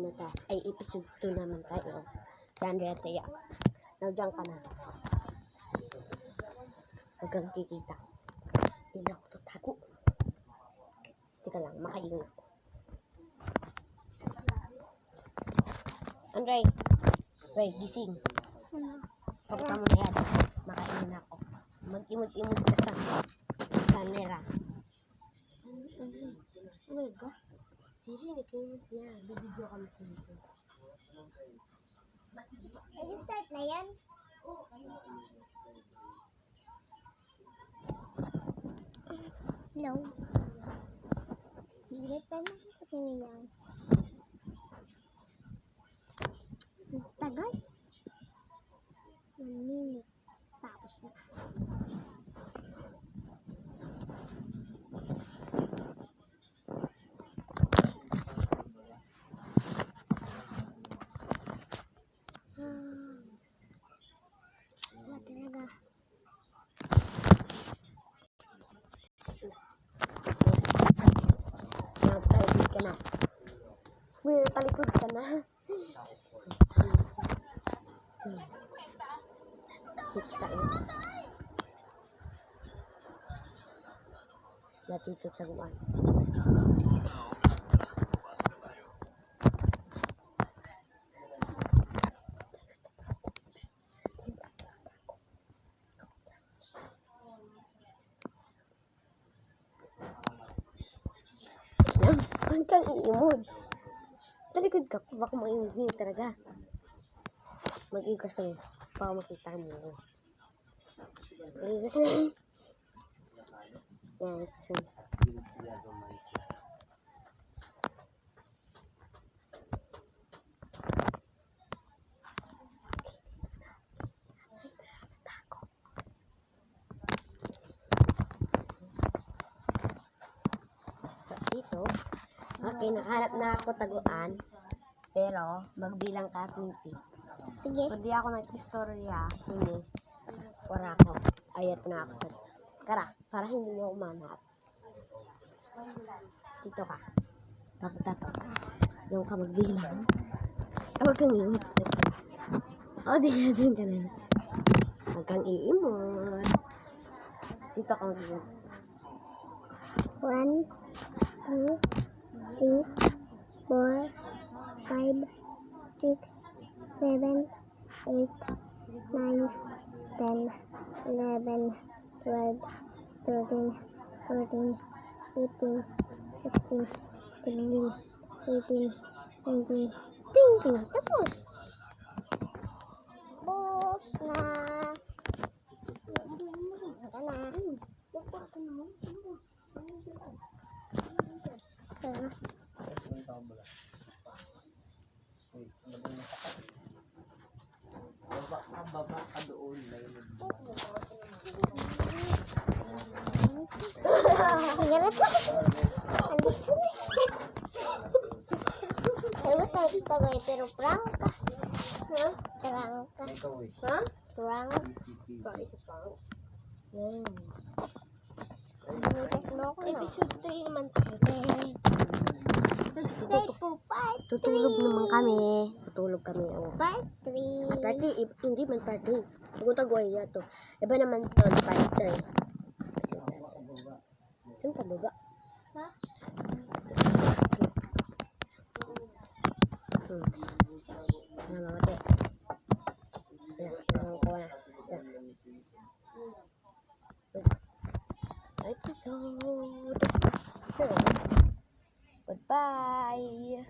na tayo. Ay, episode 2 naman tayo. Si Andrea Tia. Nandiyan ka na. Huwag kang kikita. Hindi na ako tutago. Teka lang, makaingat ako. Andre, wait, gising. Pagka mo na yan, makaingat ako. Mag-imod-imod ka sa camera. Oh my God. Siri, nag-imod siya. Bibidyo kami sa ito. Nag-start na yan? No. Hirit na lang kasi niyan. Tagal. 1 minute. Tapos na. Wala talaga. Nagtalikod ka na. Uy, talikod ka na. Kita yun. Natito sa gumaan. Huwag kang iimod. Talikod ka. Baka maingin talaga. Mag-iing ka sa'yo. Baka makita mo. Mag-iing ka sa'yo. Yan, kasi. Dito. Okay, nakaharap na ako taguan. Pero, magbilang ka 20. Sige. Pag di ako nag-istorya, finish. Wala ako. Ayat na ako. Kara, para hindi mo umanap. Dito ka. Papunta to. Doon ka magbilang. Huwag kang iimot. O, din ka na. Huwag kang iimot. Dito ka magbilang. 1, 2, 3, 4, 5, 6, 7, 8, 9, 10, 11, 12, 13, 14, 15, 16, 17, 18, 19, 20. Tapos! Tapos na! Ito na. Sana. Baba ka doon. Sigaret ako. Ewan tayo tabay, pero prank ka. Ha? Prank ka. Ha? Prank. Bakit sa pang? Yan. Binigas mo ako, no? Episode 3 naman tayo. Subscribe po, part 3. Tutulog naman kami. Tutulog kami. Oh. Part 3. Party, hindi man party. Tagutagway ya to. Iba naman to, party. Saan ka baba? Ha? Mamate. Ayan, ko na. Episode. Goodbye.